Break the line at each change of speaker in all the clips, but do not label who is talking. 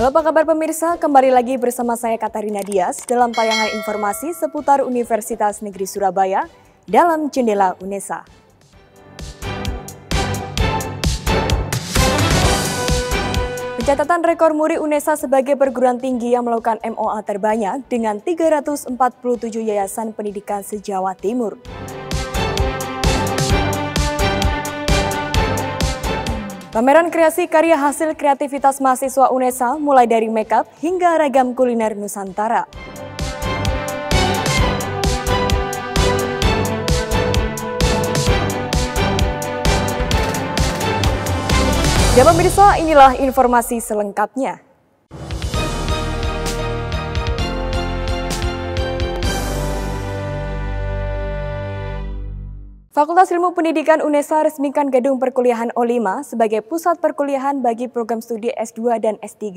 Halo apa kabar pemirsa, kembali lagi bersama saya Katarina Dias dalam tayangan informasi seputar Universitas Negeri Surabaya dalam Jendela UNESA. Pencatatan rekor muri UNESA sebagai perguruan tinggi yang melakukan MOA terbanyak dengan 347 yayasan pendidikan se-Jawa Timur. Pameran kreasi karya hasil kreativitas mahasiswa UNESA mulai dari makeup hingga ragam kuliner Nusantara. Ya pemirsa, inilah informasi selengkapnya. Fakultas Ilmu Pendidikan UNESA resmikan Gedung Perkuliahan O5 sebagai pusat perkuliahan bagi program studi S2 dan S3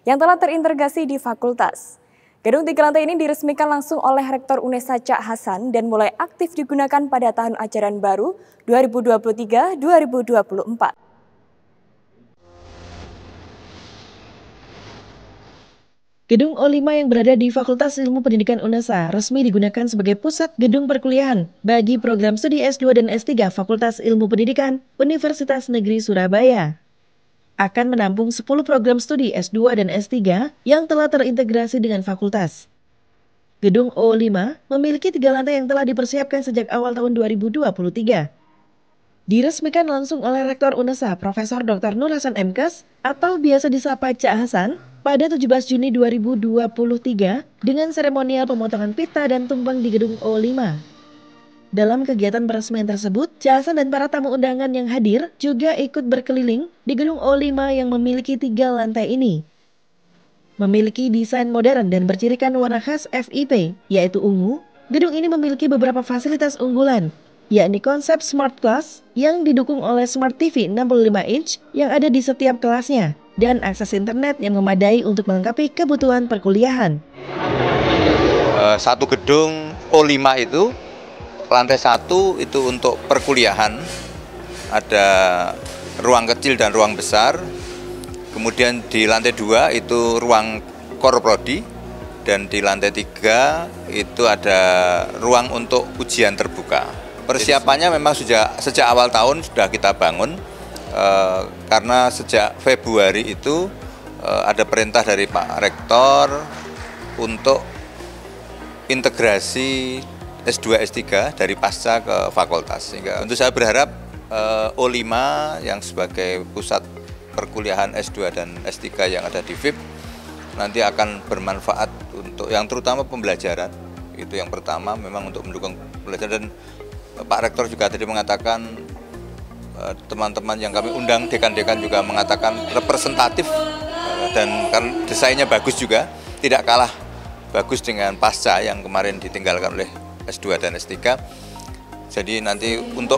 yang telah terintegrasi di fakultas. Gedung 3 lantai ini diresmikan langsung oleh Rektor UNESA Cak Hasan dan mulai aktif digunakan pada tahun ajaran baru 2023-2024.
Gedung O5 yang berada di Fakultas Ilmu Pendidikan UNESA resmi digunakan sebagai pusat gedung perkuliahan bagi program studi S2 dan S3 Fakultas Ilmu Pendidikan Universitas Negeri Surabaya. Akan menampung 10 program studi S2 dan S3 yang telah terintegrasi dengan fakultas. Gedung O5 memiliki 3 lantai yang telah dipersiapkan sejak awal tahun 2023. Diresmikan langsung oleh Rektor UNESA Profesor Dr. Nur Hasan MKes atau biasa disapa Cak Hasan pada 17 Juni 2023 dengan seremonial pemotongan pita dan tumpeng di Gedung O5. Dalam kegiatan peresmian tersebut, Cak Hasan dan para tamu undangan yang hadir juga ikut berkeliling di Gedung O5 yang memiliki 3 lantai ini. Memiliki desain modern dan bercirikan warna khas FIP, yaitu ungu, gedung ini memiliki beberapa fasilitas unggulan, yakni konsep Smart Class yang didukung oleh Smart TV 65 inch yang ada di setiap kelasnya, dan akses internet yang memadai untuk melengkapi kebutuhan perkuliahan.
Satu gedung O5 itu, lantai 1 itu untuk perkuliahan, ada ruang kecil dan ruang besar. Kemudian di lantai 2 itu ruang core prodi, dan di lantai 3 itu ada ruang untuk ujian terbuka. Persiapannya memang sejak awal tahun sudah kita bangun, karena sejak Februari itu ada perintah dari Pak Rektor untuk integrasi S2 S3 dari pasca ke fakultas. Sehingga tentu saya berharap O5 yang sebagai pusat perkuliahan S2 dan S3 yang ada di FIP nanti akan bermanfaat untuk yang terutama pembelajaran. Itu yang pertama, memang untuk mendukung pembelajaran. Dan Pak Rektor juga tadi mengatakan, teman-teman yang kami undang, dekan-dekan juga mengatakan representatif, dan kan desainnya bagus juga, tidak kalah bagus dengan pasca yang kemarin ditinggalkan oleh S2 dan S3. Jadi nanti untuk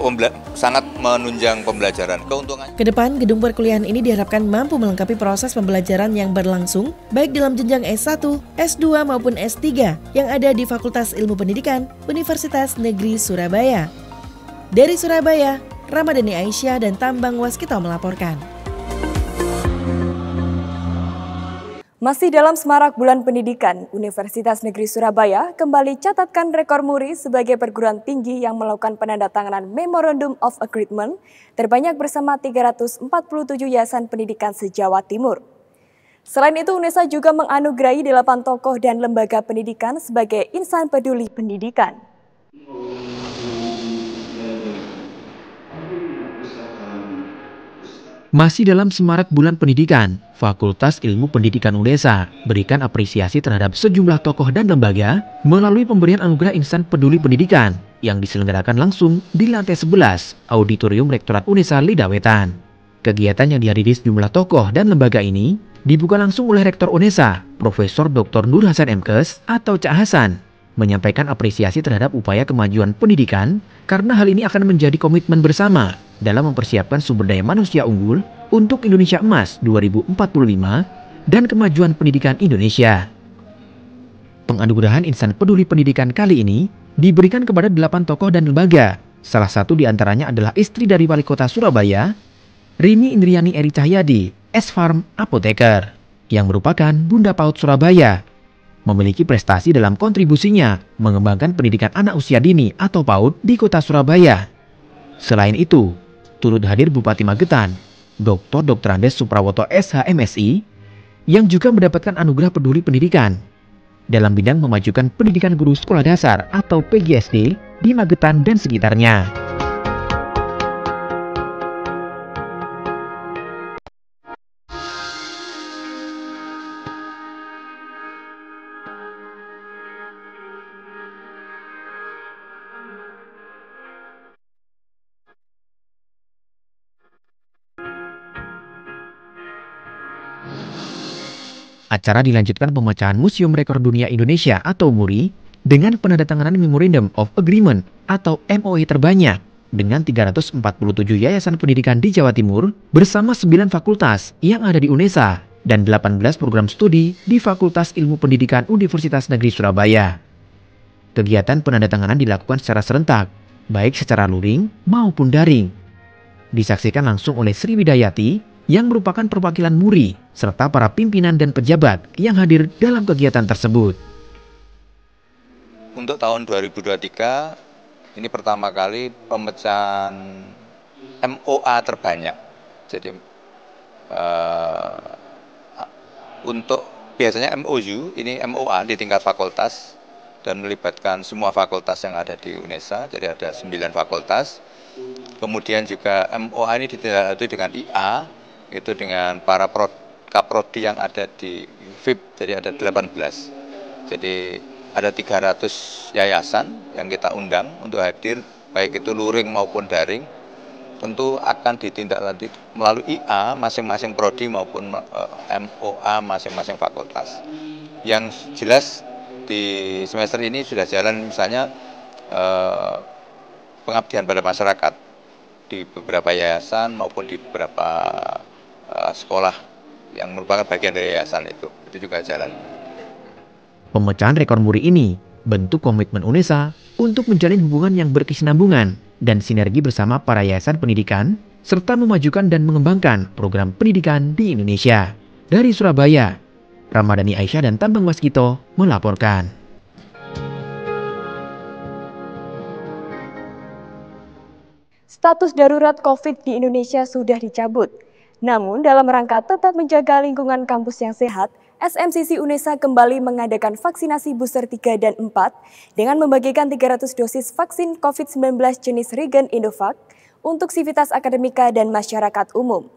sangat menunjang pembelajaran. Keuntungannya
Kedepan, gedung perkuliahan ini diharapkan mampu melengkapi proses pembelajaran yang berlangsung baik dalam jenjang S1, S2 maupun S3 yang ada di Fakultas Ilmu Pendidikan Universitas Negeri Surabaya. Dari Surabaya, Ramadhani Aisyah dan Tambang Waskito melaporkan.
Masih dalam semarak bulan pendidikan, Universitas Negeri Surabaya kembali catatkan rekor muri sebagai perguruan tinggi yang melakukan penandatanganan Memorandum of Agreement terbanyak bersama 347 yayasan pendidikan se-Jawa Timur. Selain itu, UNESA juga menganugerahi 8 tokoh dan lembaga pendidikan sebagai insan peduli pendidikan.
Masih dalam semarak bulan pendidikan, Fakultas Ilmu Pendidikan UNESA berikan apresiasi terhadap sejumlah tokoh dan lembaga melalui pemberian anugerah insan peduli pendidikan yang diselenggarakan langsung di lantai 11 Auditorium Rektorat UNESA Lidawetan. Kegiatan yang dihadiri sejumlah tokoh dan lembaga ini dibuka langsung oleh Rektor UNESA, Profesor Dr. Nur Hasan MKes atau Cak Hasan, menyampaikan apresiasi terhadap upaya kemajuan pendidikan karena hal ini akan menjadi komitmen bersama dalam mempersiapkan sumber daya manusia unggul untuk Indonesia Emas 2045 dan kemajuan pendidikan Indonesia. Penganugerahan insan peduli pendidikan kali ini diberikan kepada 8 tokoh dan lembaga. Salah satu di antaranya adalah istri dari Wali Kota Surabaya, Rini Indriani Eri Cahyadi, S-Farm Apoteker. 8 yang merupakan Bunda PAUD Surabaya, memiliki prestasi dalam kontribusinya mengembangkan pendidikan anak usia dini atau PAUD di kota Surabaya. Selain itu, turut hadir Bupati Magetan, Dr. Andes Suprawoto SH.MSI, yang juga mendapatkan anugerah peduli pendidikan dalam bidang memajukan pendidikan guru sekolah dasar atau PGSD di Magetan dan sekitarnya. Acara dilanjutkan pemecahan Museum Rekor Dunia Indonesia atau MURI dengan penandatanganan Memorandum of Agreement atau MOA terbanyak dengan 347 yayasan pendidikan di Jawa Timur bersama 9 fakultas yang ada di UNESA dan 18 program studi di Fakultas Ilmu Pendidikan Universitas Negeri Surabaya. Kegiatan penandatanganan dilakukan secara serentak, baik secara luring maupun daring. Disaksikan langsung oleh Sri Widayati yang merupakan perwakilan MURI, serta para pimpinan dan pejabat yang hadir dalam kegiatan tersebut.
Untuk tahun 2023, ini pertama kali pemecahan MOA terbanyak. Jadi untuk biasanya MOU, ini MOA di tingkat fakultas dan melibatkan semua fakultas yang ada di UNESA, jadi ada 9 fakultas. Kemudian juga MOA ini ditindaklanjuti dengan IA, itu dengan para kaprodi yang ada di FIP, jadi ada 18. Jadi ada 300 yayasan yang kita undang untuk hadir, baik itu luring maupun daring. Tentu akan ditindaklanjuti melalui IA masing-masing prodi maupun MOA masing-masing fakultas. Yang jelas di semester ini sudah jalan misalnya pengabdian pada masyarakat di beberapa yayasan maupun di beberapa sekolah yang merupakan bagian dari yayasan itu juga jalan.
Pemecahan rekor MURI ini bentuk komitmen UNESA untuk menjalin hubungan yang berkesinambungan dan sinergi bersama para yayasan pendidikan serta memajukan dan mengembangkan program pendidikan di Indonesia. Dari Surabaya, Ramadhani Aisyah dan Tambang Waskito melaporkan.
Status darurat COVID di Indonesia sudah dicabut. Namun, dalam rangka tetap menjaga lingkungan kampus yang sehat, SMCC UNESA kembali mengadakan vaksinasi booster 3 dan 4 dengan membagikan 300 dosis vaksin COVID-19 jenis Regen Indovac untuk sivitas akademika dan masyarakat umum.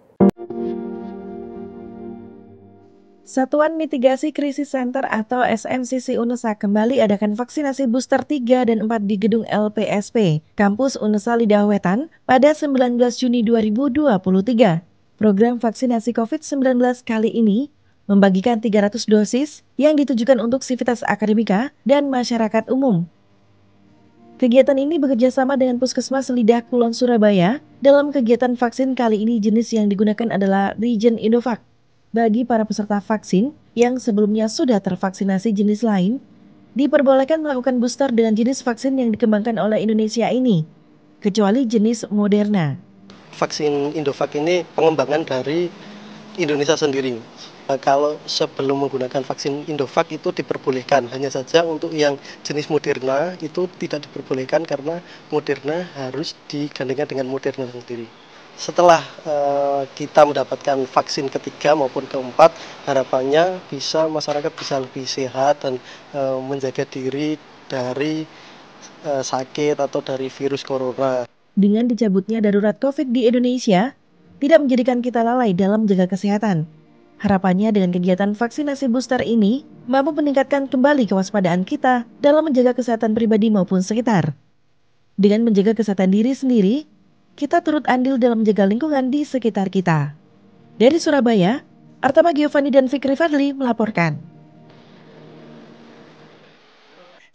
Satuan Mitigasi Krisis Center atau SMCC UNESA kembali adakan vaksinasi booster 3 dan 4 di gedung LPSP, Kampus UNESA Lidah Wetan pada 19 Juni 2023. Program vaksinasi COVID-19 kali ini membagikan 300 dosis yang ditujukan untuk sivitas akademika dan masyarakat umum. Kegiatan ini bekerjasama dengan Puskesmas Lidah Kulon Surabaya. Dalam kegiatan vaksin kali ini jenis yang digunakan adalah Regen Indovac. Bagi para peserta vaksin yang sebelumnya sudah tervaksinasi jenis lain, diperbolehkan melakukan booster dengan jenis vaksin yang dikembangkan oleh Indonesia ini, kecuali jenis Moderna.
Vaksin Indovac ini pengembangan dari Indonesia sendiri. Kalau sebelum menggunakan vaksin Indovac itu diperbolehkan, hanya saja untuk yang jenis Moderna itu tidak diperbolehkan karena Moderna harus digandengkan dengan Moderna sendiri. Setelah kita mendapatkan vaksin ketiga maupun keempat, harapannya masyarakat bisa lebih sehat dan menjaga diri dari sakit atau dari virus corona.
Dengan dicabutnya darurat COVID di Indonesia, tidak menjadikan kita lalai dalam menjaga kesehatan. Harapannya dengan kegiatan vaksinasi booster ini mampu meningkatkan kembali kewaspadaan kita dalam menjaga kesehatan pribadi maupun sekitar. Dengan menjaga kesehatan diri sendiri, kita turut andil dalam menjaga lingkungan di sekitar kita. Dari Surabaya, Artama Giovanni dan Fikri Fadli melaporkan.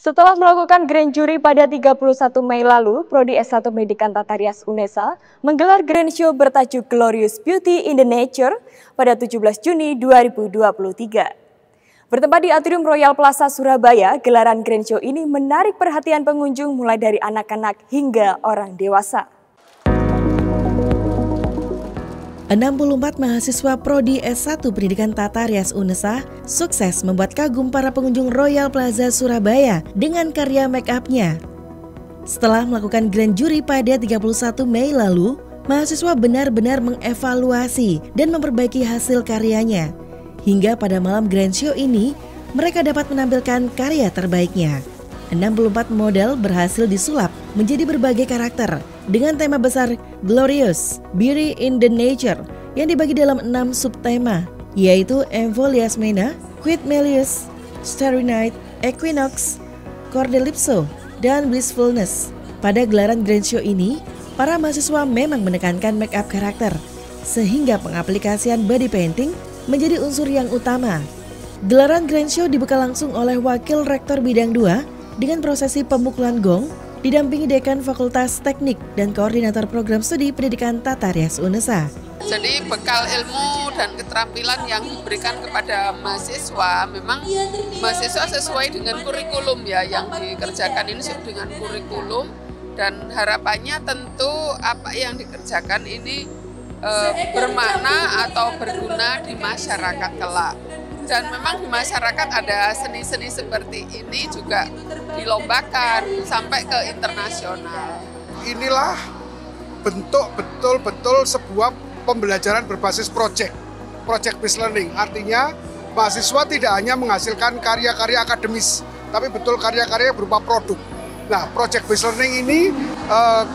Setelah melakukan grand jury pada 31 Mei lalu, Prodi S1 Pendidikan Tata Rias UNESA menggelar grand show bertajuk Glorious Beauty in the Nature pada 17 Juni 2023. Bertempat di Atrium Royal Plaza Surabaya, gelaran grand show ini menarik perhatian pengunjung mulai dari anak-anak hingga orang dewasa.
64 mahasiswa Prodi S1 Pendidikan Tata Rias UNESA sukses membuat kagum para pengunjung Royal Plaza Surabaya dengan karya make-up-nya. Setelah melakukan grand jury pada 31 Mei lalu, mahasiswa benar-benar mengevaluasi dan memperbaiki hasil karyanya. Hingga pada malam grand show ini, mereka dapat menampilkan karya terbaiknya. 64 model berhasil disulap menjadi berbagai karakter dengan tema besar Glorious, Beauty in the Nature yang dibagi dalam 6 subtema, yaitu Emvoliasmena, Quid Melius, Starry Night, Equinox, Cordelipso, dan Blissfulness. Pada gelaran grand show ini, para mahasiswa memang menekankan make up karakter, sehingga pengaplikasian body painting menjadi unsur yang utama. Gelaran grand show dibuka langsung oleh Wakil Rektor Bidang 2 dengan prosesi pemukulan gong, didampingi Dekan Fakultas Teknik dan Koordinator Program Studi Pendidikan Tata Rias UNESA.
Jadi bekal ilmu dan keterampilan yang diberikan kepada mahasiswa, memang mahasiswa sesuai dengan kurikulum ya, yang dikerjakan ini dengan kurikulum, dan harapannya tentu apa yang dikerjakan ini bermakna atau berguna di masyarakat kelak. Dan memang di masyarakat ada seni-seni seperti ini juga dilombakan sampai ke internasional.
Inilah bentuk betul-betul sebuah pembelajaran berbasis project based learning. Artinya mahasiswa tidak hanya menghasilkan karya-karya akademis, tapi betul karya-karya berupa produk. Nah, project based learning ini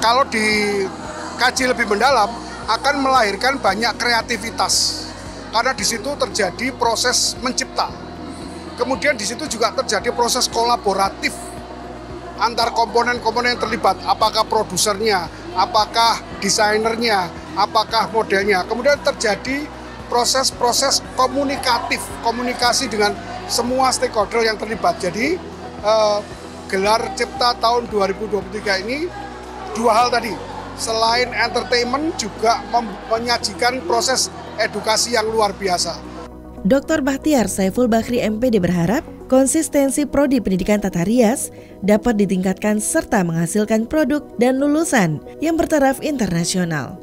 kalau dikaji lebih mendalam akan melahirkan banyak kreativitas. Karena di situ terjadi proses mencipta. Kemudian di situ juga terjadi proses kolaboratif antar komponen-komponen yang terlibat. Apakah produsernya, apakah desainernya, apakah modelnya. Kemudian terjadi proses-proses komunikasi dengan semua stakeholder yang terlibat. Jadi gelar Cipta tahun 2023 ini dua hal tadi. Selain entertainment juga menyajikan proses edukasi yang luar biasa.
Dr. Bahtiar Saiful Bakri MPD berharap konsistensi Prodi Pendidikan Tata Rias dapat ditingkatkan serta menghasilkan produk dan lulusan yang bertaraf internasional.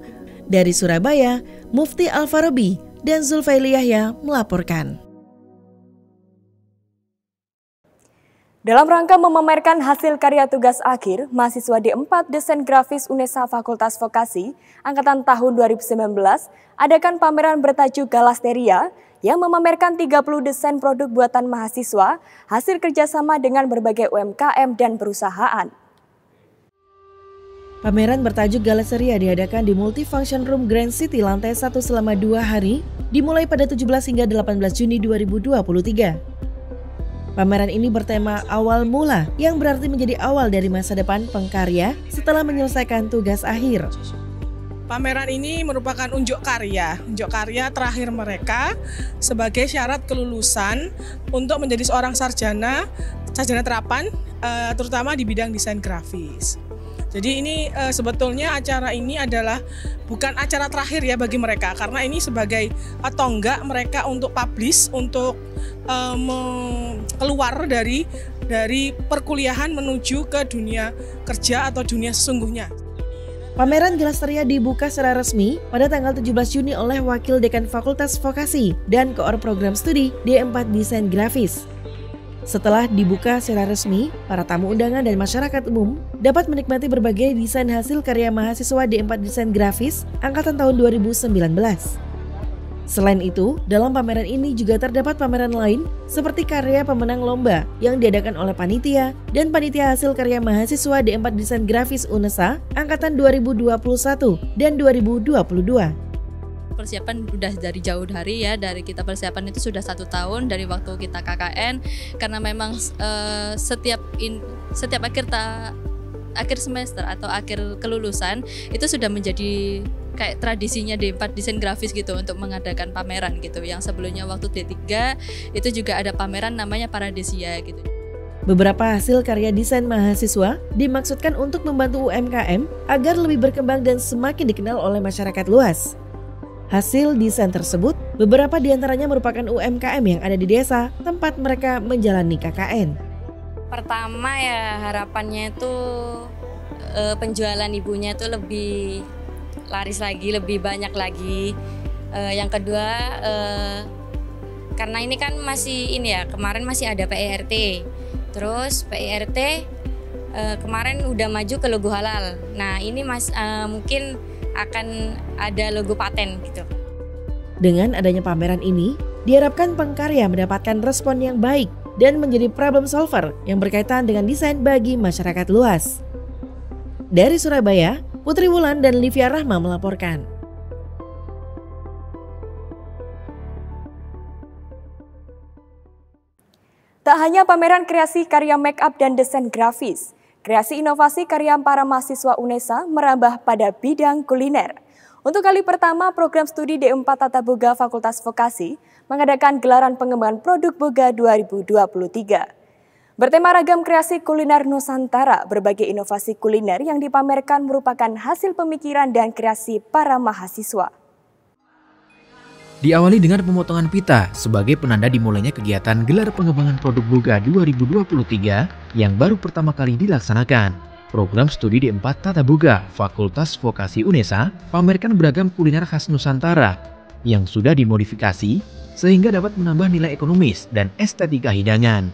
Dari Surabaya, Mufti Al-Farabi dan Zulfaili Yahya melaporkan.
Dalam rangka memamerkan hasil karya tugas akhir, mahasiswa D4 Desain Grafis UNESA Fakultas Vokasi Angkatan tahun 2019 adakan pameran bertajuk Galasteria yang memamerkan 30 desain produk buatan mahasiswa hasil kerjasama dengan berbagai UMKM dan perusahaan.
Pameran bertajuk Galasteria diadakan di Multifunction Room Grand City lantai 1 selama 2 hari, dimulai pada 17 hingga 18 Juni 2023. Pameran ini bertema awal mula, yang berarti menjadi awal dari masa depan pengkarya setelah menyelesaikan tugas akhir.
Pameran ini merupakan unjuk karya terakhir mereka sebagai syarat kelulusan untuk menjadi seorang sarjana terapan, terutama di bidang desain grafis. Jadi ini sebetulnya acara ini adalah bukan acara terakhir ya bagi mereka, karena ini sebagai tonggak mereka untuk publish, untuk keluar dari perkuliahan menuju ke dunia kerja atau dunia sesungguhnya.
Pameran Galasteria dibuka secara resmi pada tanggal 17 Juni oleh Wakil Dekan Fakultas Vokasi dan Koor Program Studi D4 Desain Grafis. Setelah dibuka secara resmi, para tamu undangan dan masyarakat umum dapat menikmati berbagai desain hasil karya mahasiswa D4 Desain Grafis angkatan tahun 2019. Selain itu, dalam pameran ini juga terdapat pameran lain seperti karya pemenang lomba yang diadakan oleh panitia dan panitia hasil karya mahasiswa D4 Desain Grafis UNESA angkatan 2021 dan 2022.
Persiapan udah dari jauh hari ya, dari kita persiapan itu sudah 1 tahun dari waktu kita KKN, karena memang setiap akhir semester atau akhir kelulusan itu sudah menjadi kayak tradisinya D4 Desain Grafis gitu untuk mengadakan pameran gitu. Yang sebelumnya waktu D3 itu juga ada pameran namanya Paradesia gitu.
Beberapa hasil karya desain mahasiswa dimaksudkan untuk membantu UMKM agar lebih berkembang dan semakin dikenal oleh masyarakat luas. Hasil desain tersebut, beberapa diantaranya merupakan UMKM yang ada di desa tempat mereka menjalani KKN.
Pertama ya harapannya itu penjualan ibunya itu lebih laris lagi, lebih banyak lagi. Yang kedua karena ini kan masih kemarin masih ada PERT. Terus PERT kemarin udah maju ke logo halal. Nah, ini mungkin akan ada logo paten gitu.
Dengan adanya pameran ini, diharapkan pengkarya mendapatkan respon yang baik dan menjadi problem solver yang berkaitan dengan desain bagi masyarakat luas. Dari Surabaya, Putri Wulan dan Livia Rahma melaporkan.
Tak hanya pameran kreasi karya make up dan desain grafis, kreasi inovasi karya para mahasiswa UNESA merambah pada bidang kuliner. Untuk kali pertama, program studi D4 Tata Boga Fakultas Vokasi mengadakan gelaran pengembangan produk Boga 2023. Bertema ragam kreasi kuliner Nusantara, berbagai inovasi kuliner yang dipamerkan merupakan hasil pemikiran dan kreasi para mahasiswa.
Diawali dengan pemotongan pita sebagai penanda dimulainya kegiatan gelar pengembangan produk Boga 2023 yang baru pertama kali dilaksanakan. Program studi D4 Tata Boga Fakultas Vokasi UNESA pamerkan beragam kuliner khas Nusantara yang sudah dimodifikasi sehingga dapat menambah nilai ekonomis dan estetika hidangan.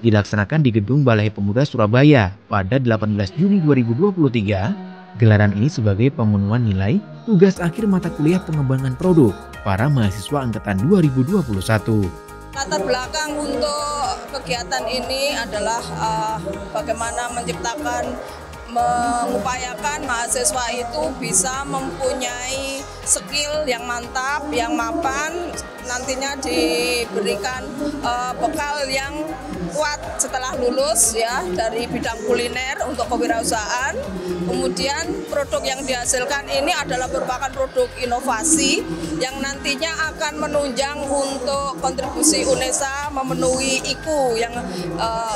Dilaksanakan di Gedung Balai Pemuda Surabaya pada 18 Juni 2023, gelaran ini sebagai pemenuhan nilai tugas akhir mata kuliah pengembangan produk para mahasiswa angkatan 2021.
Latar belakang untuk kegiatan ini adalah bagaimana mengupayakan mahasiswa itu bisa mempunyai skill yang mantap, yang mapan, nantinya diberikan bekal yang kuat setelah lulus ya dari bidang kuliner untuk kewirausahaan. Kemudian produk yang dihasilkan ini adalah merupakan produk inovasi yang nantinya akan menunjang untuk kontribusi UNESA memenuhi IKU yang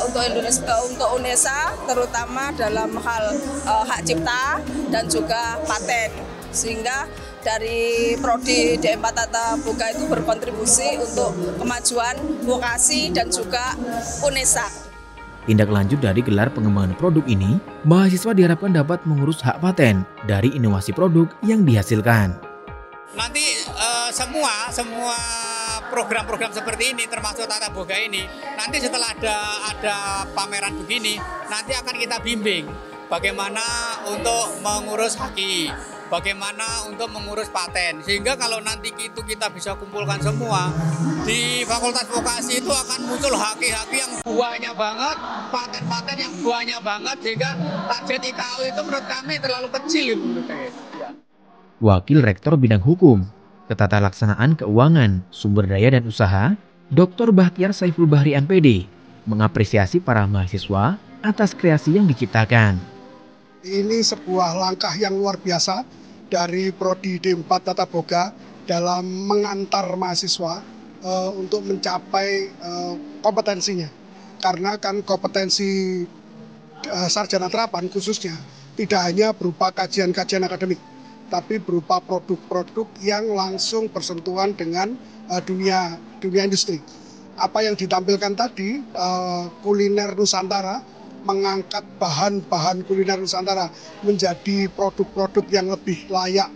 untuk Indonesia, untuk UNESA terutama dalam hal hak cipta dan juga paten, sehingga dari Prodi D4 Tata Boga itu berkontribusi untuk kemajuan vokasi dan juga UNESA.
Tindak lanjut dari gelar pengembangan produk ini, mahasiswa diharapkan dapat mengurus hak paten dari inovasi produk yang dihasilkan.
Nanti semua program-program seperti ini termasuk Tata Boga ini, nanti setelah ada pameran begini, nanti akan kita bimbing bagaimana untuk mengurus haki, bagaimana untuk mengurus paten, sehingga kalau nanti itu kita bisa kumpulkan semua di Fakultas Vokasi itu akan muncul haki-haki yang banyak banget, paten-paten yang banyak banget, sehingga target IKU itu menurut kami terlalu kecil itu menurut saya.
Wakil Rektor Bidang Hukum, Ketata Laksanaan Keuangan, Sumber Daya dan Usaha, Dr. Bahtiar Saiful Bahri MPD, mengapresiasi para mahasiswa atas kreasi yang diciptakan.
Ini sebuah langkah yang luar biasa dari Prodi D4 Tata Boga dalam mengantar mahasiswa untuk mencapai kompetensinya. Karena kan kompetensi sarjana terapan khususnya tidak hanya berupa kajian-kajian akademik, tapi berupa produk-produk yang langsung bersentuhan dengan dunia industri. Apa yang ditampilkan tadi, kuliner Nusantara, mengangkat bahan-bahan kuliner Nusantara menjadi produk-produk yang lebih layak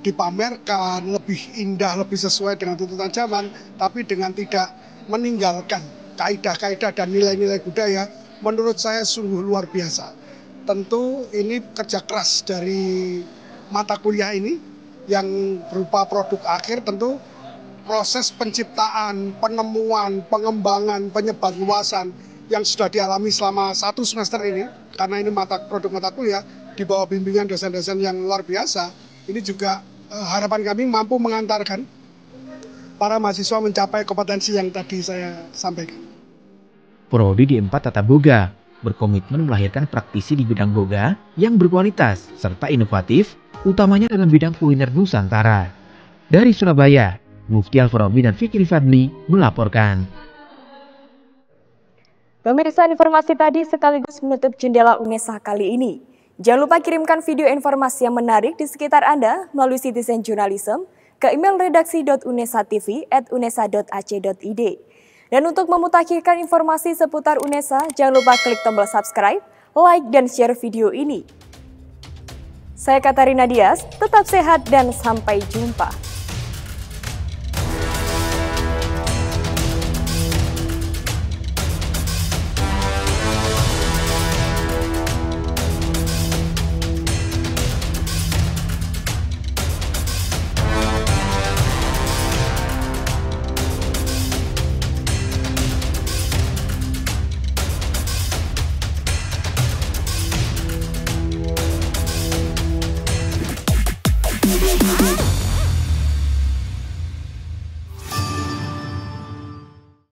dipamerkan, lebih indah, lebih sesuai dengan tuntutan zaman, tapi dengan tidak meninggalkan kaidah-kaidah dan nilai-nilai budaya, menurut saya sungguh luar biasa. Tentu ini kerja keras dari mata kuliah ini yang berupa produk akhir, tentu proses penciptaan, penemuan, pengembangan, penyebar luasan yang sudah dialami selama 1 semester ini, karena ini produk mata kuliah di bawah bimbingan dosen-dosen yang luar biasa. Ini juga harapan kami mampu mengantarkan para mahasiswa mencapai kompetensi yang tadi saya sampaikan.
Prodi D4 Tata Boga berkomitmen melahirkan praktisi di bidang boga yang berkualitas serta inovatif, utamanya dalam bidang kuliner Nusantara. Dari Surabaya, Mufti Al-Farabi dan Fikri Fadli melaporkan.
Pemirsa, informasi tadi sekaligus menutup jendela UNESA kali ini. Jangan lupa kirimkan video informasi yang menarik di sekitar Anda melalui Citizen Journalism ke email redaksi.unesatv@unesa.ac.id. Dan untuk memutakhirkan informasi seputar UNESA, jangan lupa klik tombol subscribe, like, dan share video ini. Saya Katarina Dias, tetap sehat dan sampai jumpa.